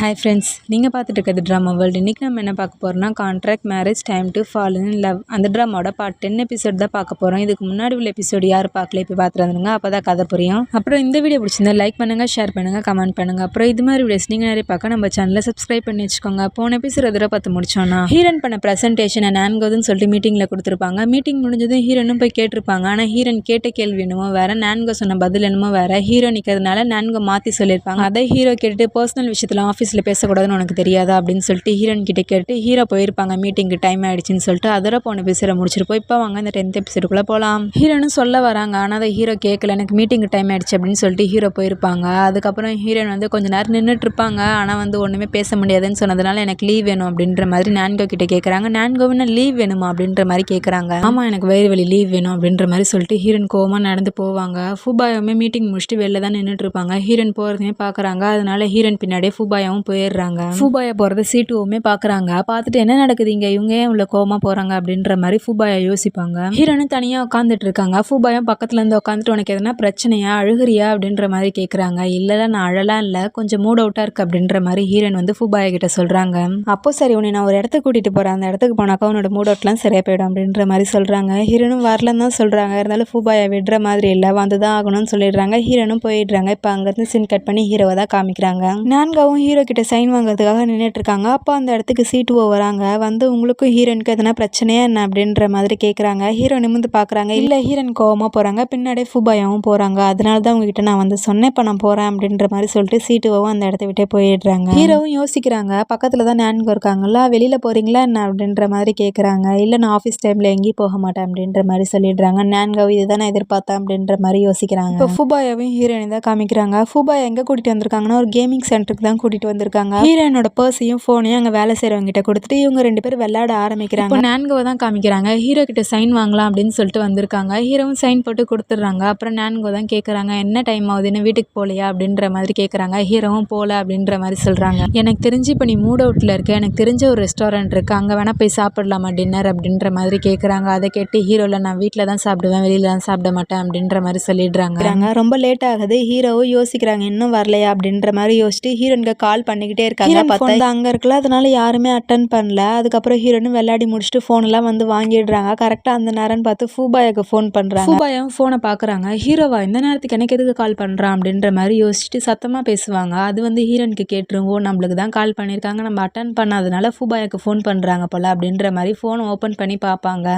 Hi friends, நீங்கள் பார்த்துட்டு இருக்கிறது ட்ராமா வேர்ல்டு. இன்றைக்கி நம்ம என்ன பார்க்க போகிறோம்னா, contract marriage time to fall in love அந்த ட்ராமாவோட பார்ட் 10 எபிசோட் தான் பார்க்க போகிறோம். இதுக்கு முன்னாடி உள்ள எபிசோடு யார் பார்க்கல இப்போ பார்த்துருந்துங்க, அப்போ தான் கதை புரியும். அப்புறம் இந்த வீடியோ பிடிச்சிருந்தா லைக் பண்ணுங்கள், ஷேர் பண்ணுங்கள், கமெண்ட் பண்ணுங்கள். அப்புறம் இது மாதிரி வீடியோஸ் நீங்கள் நிறைய பார்க்க நம்ம சேனலை சப்ஸ்கிரைப் பண்ணி வச்சுக்கோங்க. போன எபிசோட் எதிராக பார்த்து முடிச்சோன்னா ஹீரோன் பண்ண ப்ரெசன்டேஷன் நான்கோதுன்னு சொல்லிட்டு மீட்டிங்கில் கொடுத்துருப்பாங்க. மீட்டிங் முடிஞ்சதும் ஹீரோனும் போய் கேட்டிருப்பாங்க. ஆனால் ஹீரோன் கேட்ட கேள்வி என்னமோ வேறு, நான்கோ சொன்ன பதில் என்னமோ வேறு. ஹீரோ நிற்கிறதுனால நான்கோ மாற்றி சொல்லியிருப்பாங்க. அதை ஹீரோ கேட்டுட்டு பர்சனல் விஷயத்தில் ஆஃபீஸில் பேசக்கூடாதுன்னு உனக்கு தெரியாதா அப்படின்னு சொல்லிட்டு ஹீரோன் கிட்ட கேட்டு ஹீரோ போயிருப்பாங்க. மீட்டிங்கு டைம் ஆயிடுச்சுன்னு சொல்லிட்டு அதோட போன எபிசோட முடிச்சிருப்போம். இப்போ வாங்க இந்த 10th எபிசோடுக்குள்ளே போகலாம். ஹீரோன்னு சொல்ல வராங்க, ஆனால் அதை ஹீரோ கேட்கல. எனக்கு மீட்டிங் டைம் ஆயிடுச்சு அப்படின்னு சொல்லிட்டு ஹீரோ போயிருப்பாங்க. அதுக்கப்புறம் ஹீரோன் வந்து கொஞ்ச நேரம் நின்றுட்டு இருப்பாங்க. ஆனால் வந்து ஒன்றுமே பேச முடியாதுன்னு சொன்னதுனால எனக்கு லீவ் வேணும் அப்படின்ற மாதிரி நான்கோ கிட்ட கேட்குறாங்க. நான்கோவினா லீவ் வேணுமா அப்படின்ற மாதிரி கேட்குறாங்க. ஆமாம், எனக்கு வயிறு வலி, லீவ் வேணும் அப்படின்ற மாதிரி சொல்லிட்டு ஹீரோன் கோவமாக நடந்து போவாங்க. ஃபூபாயாவுமே மீட்டிங் முடிச்சுட்டு வெளில தான் நின்றுட்டு இருப்பாங்க. ஹீரோன் போகிறதையும் பார்க்குறாங்க. அதனால ஹீரோன் பின்னாடியே ஃபூபாயாவும் போயிடுறாங்க. ஃபூபாயா போகிறத சீட்டுவுமே பார்க்குறாங்க. பார்த்துட்டு என்ன நடக்குது இங்கே, இவங்க ஏன் இவ்வளோ கோவமாக போகிறாங்க அப்படின்ற மாதிரி ஃபூபாயா யோசிப்பாங்க. ஹீரோனும் தனியாக உட்காந்துட்டு இருக்காங்க. ஃபூபாயா பக்கத்துல இருந்து உட்காந்துட்டு உனக்கு எதனா பிரச்சனையா, அழுகிறியா அப்படின்ற மாதிரி கேட்குறாங்க. இல்லை நான் அழலாம் இல்லை, கொஞ்சம் மூட் அவுட்டாக இருக்குது அப்படின்ற மாதிரி ஹீரோன் வந்து ஃபூபாயா கிட்ட சொல்கிறாங்க. அப்போ சரி, உன்னை நான் ஒரு இடத்துக்கு கூட்டிகிட்டு போகிறேன், அந்த இடத்துக்கு போனாக்கா உன்னோட மூட் அவுட்லாம் சரியாக போயிடும் அப்படின்ற மாதிரி சொல்கிறாங்க. ஹீரோனும் வரலன்னு தான் சொல்கிறாங்க. இருந்தாலும் ஃபூபாயா விடுற மாதிரி இல்லை, வந்து தான் ஆகணும்னு சொல்லிடுறாங்க. ஹீரோனும் போயிடுறாங்க. இப்போ அங்கேருந்து சீன் கட் பண்ணி ஹீரோவை தான் காமிக்கிறாங்க. நான்காவும் ஹீரோ கிட்ட சைன் வாங்குறதுக்காக நின்றுட்டு இருக்காங்க. அப்போ அந்த இடத்துக்கு சீட்டுவோ வராங்க. வந்து உங்களுக்கும் ஹீரோனுக்கு எதனா பிரச்சனையா என்ன அப்படின்ற மாதிரி கேட்குறாங்க. ஹீரோ நிமிந்து பார்க்குறாங்க. இல்லை, ஹீரோன் கோவமாக போகிறாங்க. பின்னாடியே ஃபூபாயாவும் போகிறாங்க. அதனால தான் உங்ககிட்ட நான் வந்து சொன்னேன், இப்போ நான் போகிறேன் அப்படின்ற மாதிரி சொல்லிட்டு சீட்டுவும் அந்த இடத்த விட்டே போயிடுறாங்க. ஹீரோவும் யோசிக்கிறாங்க. பக்கத்தில் தான் நான்கோ இருக்காங்களா, வெளியில் போகிறீங்களா என்ன அப்படின்ற மாதிரி கேட்குறாங்க. இல்லை, நான் ஆஃபீஸ் டைமில் எங்கேயும் போக மாட்டேன் அப்படின்ற மாதிரி சொல்லிடுறாங்க. நான்கோ இதுதான் நான் எதிர்பார்த்தேன் அப்படின்ற மாதிரி யோசிக்கிறாங்க. இப்போ ஃபூபாயாவையும் ஹீரோயின் தான் காமிக்கிறாங்க. ஃபூபாயா எங்கே கூட்டிகிட்டு வந்திருக்காங்கன்னா ஒரு கேமிங் சென்டருக்கு தான் கூட்டிகிட்டு வந்திருக்காங்க. ஹீரோனோட பர்ஸையும் ஃபோனையும் அங்கே வேலை செய்கிறவங்க கிட்ட கொடுத்துட்டு இவங்க 2 பேரும் விளையாட ஆரம்பிக்கிறாங்க. இப்போ நான்கோவை தான் காமிக்கிறாங்க. ஹீரோ கிட்ட சைன் வாங்கலாம் அப்படின்னு சொல்லிட்டு வந்திருக்காங்க. ஹீரோவும் சைன் போட்டு கொடுத்துட்றாங்க. அப்புறம் நான்கோ தான் கேட்குறாங்க, என்ன டைம் ஆகுதுன்னு, வீட்டுக்கு போகலையா அப்படின்ற மாதிரி கேட்குறாங்க. ஹீரோவும் போகல அப்படின்ற மாதிரி சொல்கிறாங்க. எனக்கு தெரிஞ்சு இப்போ நீ மூட் அவுட்டில் இருக்க, எனக்கு தெரிஞ்ச ஒரு ரெஸ்டாரண்ட் இருக்குது, அங்கே வேணால் போய் சாப்பிடலாமா டின்னர் அப்படின்ற மாதிரி கேட்குறாங்க. அதை கேட்டு ஹீரோவில் நான் வீட்டில் தான் சாப்பிடுவேன், வெளியில் தான் சாப்பிட மாட்டேன் அப்படின்ற மாதிரி சொல்லிடுறாங்க. ரொம்ப லேட் ஆகுது. ஹீரோவும் யோசிக்கிறாங்க, இன்னும் வரலையா அப்படின்ற மாதிரி யோசிச்சுட்டு ஹீரோனுக்கு கால் பண்ணிக்கிட்டே இருக்காங்க. பார்த்தா அங்கே இருக்கல, அதனால யாருமே அட்டன் பண்ணல. அதுக்கப்புறம் ஹீரோனும் விளையாடி முடிச்சுட்டு ஃபோனெல்லாம் வந்து வாங்கிடுறாங்க. கரெக்டாக அந்த நேரம்னு பார்த்து ஃபூபாயாவுக்கு ஃபோன் பண்ணுறாங்க. ஃபூபாயாவும் ஃபோனை பார்க்குறாங்க. ஹீரோவா இந்த நேரத்துக்கு எனக்கு எதுக்கு கால் பண்ணுறான் அப்படின்ற மாதிரி யோசிச்சுட்டு சத்தமாக பேசுவாங்க. அது வந்து ஹீரோனுக்கு கேட்டுரும். ஓ, நம்மளுக்கு தான் கால் பண்ணியிருக்காங்க, நம்ம அட்டன் பண்ணாதனால ஃபூபாயாவுக்கு ஃபோன் பண்ணுறாங்க போல அப்படின்ற மாதிரி ஃபோனை ஓப்பன் பண்ணி பார்ப்பாங்க.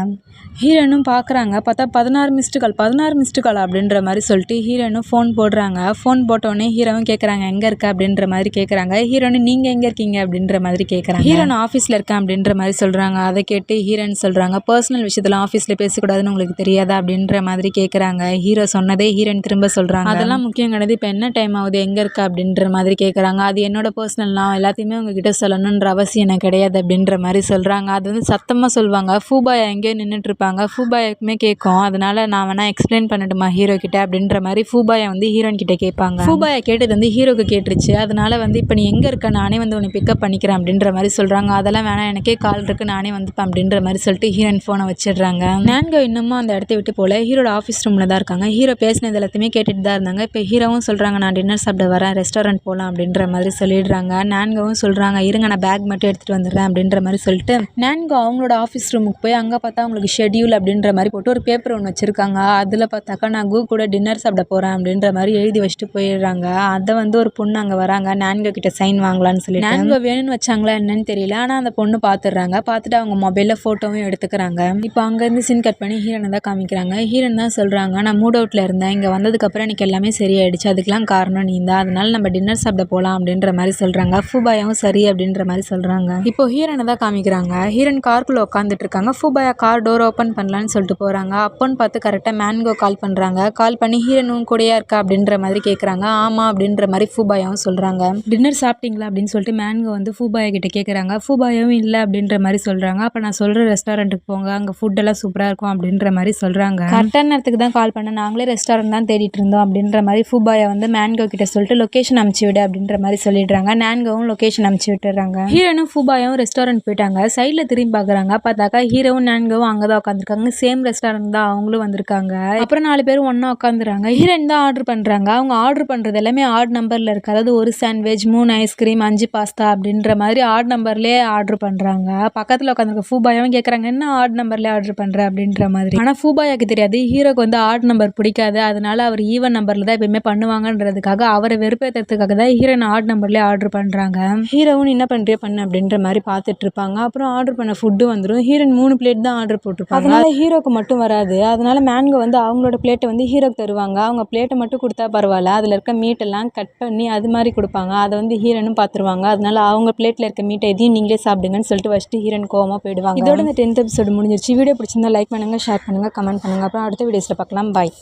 ஹீரோனும் பார்க்குறாங்க. பார்த்தா 16 மிஸ்டு கால் அப்படின்ற மாதிரி சொல்லிட்டு ஹீரோனும் ஃபோன் போடுறாங்க. ஃபோன் போட்டோடனே ஹீரோவும் கேட்குறாங்க, எங்கே இருக்க அப்படின்ற மாதிரி கேட்குறாங்க. ஹீரோனு நீங்கள் எங்கே இருக்கீங்க அப்படின்ற மாதிரி கேட்குறாங்க. ஹீரோன் ஆஃபீஸில் இருக்கேன் அப்படின்ற மாதிரி சொல்கிறாங்க. அதை கேட்டு ஹீரோன்னு சொல்கிறாங்க, பர்சனல் விஷயத்தில் ஆஃபீஸில் பேசக்கூடாதுன்னு உங்களுக்கு தெரியாதா அப்படின்ற மாதிரி கேட்குறாங்க. ஹீரோ சொன்னதே ஹீரோன் திரும்ப சொல்கிறாங்க. அதெல்லாம் முக்கியம் கிடையாது, இப்போ என்ன டைம் ஆகுது, எங்கே இருக்கா அப்படின்ற மாதிரி கேட்குறாங்க. அது என்னோட பர்சனல், நான் எல்லாத்தையுமே உங்ககிட்ட சொல்லணுன்ற அவசியம் எனக்கு கிடையாது அப்படின்ற மாதிரி சொல்கிறாங்க. அது வந்து சத்தமாக சொல்லுவாங்க. ஃபூபாயா எங்கேயோ நின்றுட்டு இருப்பாங்க. ஃபூபாயாக்குமே கேட்கும். அதனால நான் வேணா எக்ஸ்பிளைன் பண்ணட்டுமா ஹீரோ கிட்ட அப்படின்ற மாதிரி ஃபூபாயா வந்து ஹீரோன் கிட்ட கேட்பாங்க. ஃபூபாயா கேட்டது வந்து ஹீரோக்கு கேட்டுருச்சு. அதனால வந்து இப்போ நீ எங்கே இருக்க, நானே வந்து உன்னை பிக்கப் பண்ணிக்கிறேன் அப்படின்ற மாதிரி சொல்கிறாங்க. அதெல்லாம் வேணாம், எனக்கே கால் இருக்குது, நானே வந்துப்பேன் அப்படின்ற மாதிரி சொல்லிட்டு ஹீரோயின் ஃபோனை வச்சிடுறாங்க. நான்கோ இன்னமும் அந்த இடத்த விட்டு போல, ஹீரோட ஆஃபீஸ் ரூமில் தான் இருக்காங்க. ஹீரோ பேசினது எல்லாத்தையுமே கேட்டுட்டு தான் இருந்தாங்க. இப்போ ஹீரோவும் சொல்கிறாங்க, நான் டின்னர் சாப்பிட வரேன், ரெஸ்டாரண்ட் போகலாம் அப்படின்ற மாதிரி சொல்லிடுறாங்க. நான்கவும் சொல்கிறாங்க, இருங்க நான் பேக் மட்டும் எடுத்துகிட்டு வந்துடுறேன் அப்படின்ற மாதிரி சொல்லிட்டு நான்கோ அவங்களோட ஆஃபீஸ் ரூமுக்கு போய் அங்கே பார்த்தா அவங்களுக்கு ஷெட்யூல் அப்படின்ற மாதிரி போட்டு ஒரு பேப்பர் ஒன்று வச்சுருக்காங்க. அதில் பார்த்தாக்கா நான் கூட டின்னர் சாப்பிட போகிறேன் அப்படின்ற மாதிரி எழுதி வச்சுட்டு போயிடுறாங்க. அதை வந்து ஒரு பொண்ணு அங்கே வராங்க. நான்கோ கிட்ட சைன் வாங்கலான்னு சொல்லி நான்கோ வேணும்னு வச்சாங்களா என்னன்னு தெரியல. ஆனால் அந்த பொண்ணு பார்த்துடுறாங்க. பார்த்துட்டு அவங்க மொபைலில் ஃபோட்டோவும் எடுத்துக்கிறாங்க. இப்போ அங்கேருந்து சீன் கட் பண்ணி ஹீரோனை தான் காமிக்கிறாங்க. ஹீரோன் தான் சொல்கிறாங்க, நான் மூட் அவுட்டில் இருந்தேன், இங்கே வந்ததுக்கப்புறம் எனக்கு எல்லாமே சரியாயிடுச்சு, அதுக்கெலாம் காரணம் நீ தான், அதனால நம்ம டின்னர் சாப்பிட போகலாம் அப்படின்ற மாதிரி சொல்கிறாங்க. ஃபூபாயாவும் சரி அப்படின்ற மாதிரி சொல்கிறாங்க. இப்போ ஹீரோனை தான் காமிக்கிறாங்க. ஹீரோன் காருக்குள்ளே உட்காந்துட்டு இருக்காங்க. ஃபூபாயா கார் டோர் ஓப்பன் பண்ணலான்னு சொல்லிட்டு போகிறாங்க. அப்போன்னு பார்த்து கரெக்டாக நான்கோ கால் பண்ணுறாங்க. கால் பண்ணி ஹீரோனும் கூடயா இருக்கா அப்படின்ற மாதிரி கேட்குறாங்க. ஆமாம் அப்படின்ற மாதிரி ஃபூபாயாவும் சொல்கிறாங்க. டின்னர் சாப்பிட்டீங்களா அப்படின்னு சொல்லிட்டு நான்கோ வந்து ஃபூபாயா கிட்ட கேட்குறாங்க. ஃபூபாயாவும் இல்லை அப்படின்ற மாதிரி சொல்கிறாங்க. அப்போ நான் சொல்கிற ரெஸ்டாரண்ட்டுக்கு போங்க, அங்கே ஃபுட்டெல்லாம் சூப்பராக இருக்கும் அப்படின்ற மாதிரி சொல்கிறாங்க. கரெக்டான நேரத்துக்கு தான் கால் பண்ணேன், நாங்களே ரெஸ்டாரண்ட் தான் தேடிட்டு இருந்தோம் அப்படின்ற மாதிரி ஃபூபாயா வந்து நான்கோ கிட்ட சொல்லிட்டு லொக்கேஷன் அனுப்பிச்சி விடு அப்படின்ற மாதிரி சொல்லிடுறாங்க. நான்கோவும் லொக்கேஷன் அனுப்பிச்சி விட்டுறாங்க. ஹீரோனும் ஃபூபாயாவும் ரெஸ்டாரண்ட் போயிட்டாங்க. சைடில் திரும்பி பார்க்குறாங்க. பார்த்தாக்கா ஹீரோவும் நான்கோவும் அங்கே தான் உட்காந்துருக்காங்க. சேம் ரெஸ்டாரண்ட் தான் அவங்களும் வந்திருக்காங்க. அப்புறம் 4 பேரும் ஒன்றா உட்காந்துறாங்க. ஹீரோயின் தான் ஆர்டர் பண்ணுறாங்க. அவங்க ஆர்டர் பண்ணுறது எல்லாமே ஆட் நம்பரில் இருக்குது. அதாவது ஒரு சாண்ட்விச், 3 ஐஸ்கிரீம் 5 பாஸ்தா அப்படின்ற மாதிரி ஆட் நம்பர்லேயே ஆர்டர் பண்ணுறாங்க. பக்கத்தில் உட்காந்துருக்க ஃபூபாயாவும் கேட்குறாங்க, என்ன ஆட் நம்பர்லேயே ஆர்டர் பண்ணுற அப்படின்ற மாதிரி. ஆனால் ஃபூபாயாக்கு தெரியாது ஹீரோக்கு வந்து ஆட் நம்பர் பிடிக்காது, அதனால அவர் ஈவன் நம்பரில் தான் எப்பயுமே பண்ணுவாங்கன்றதுக்காக அவரை வெறுப்பேற்றுறதுக்காக தான் ஹீரோயின் ஆட் நம்பர்லேயே ஆர்டர் பண்ணுறாங்க. ஹீரோவும் என்ன பண்ணுறிய பண்ணு அப்படின்ற மாதிரி பார்த்துட்டு இருப்பாங்க. அப்புறம் ஆர்டர் பண்ண ஃபுட்டு வந்துடும். ஹீரோயின் 3 பிளேட் தான் ஆர்டர் போட்டிருப்பாங்க. அதனால ஹீரோக்கு மட்டும் வராது. அதனால மேன்க வந்து அவங்களோட பிளேட்டை வந்து ஹீரோக்கு தருவாங்க. அவங்க பிளேட்டை மட்டும் கொடுத்தா பரவாயில்ல, அதில் இருக்க மீட்டெல்லாம் கட் பண்ணி அது மாதிரி கொடுப்பாங்க. அதை வந்து ஹீரோனும் பார்த்துருவாங்க. அதனால அவங்க பிளேட்டில் இருக்க மீட்டை எதையும் நீங்களே சாப்பிடுங்கன்னு சொல்லிட்டு வச்சுட்டு ஹீரோயின் கோவமாக போயிடுவாங்க. இதோட இந்த 10th எபிசோடு முடிஞ்சிருச்சு. வீடியோ பிடிச்சிருந்தா லைக் பண்ணுங்கள், ஷேர் பண்ணுங்கள், கமெண்ட் பண்ணுங்கள். அப்புறம் அடுத்த வீடியோஸில் பார்க்கலாம். பாய்.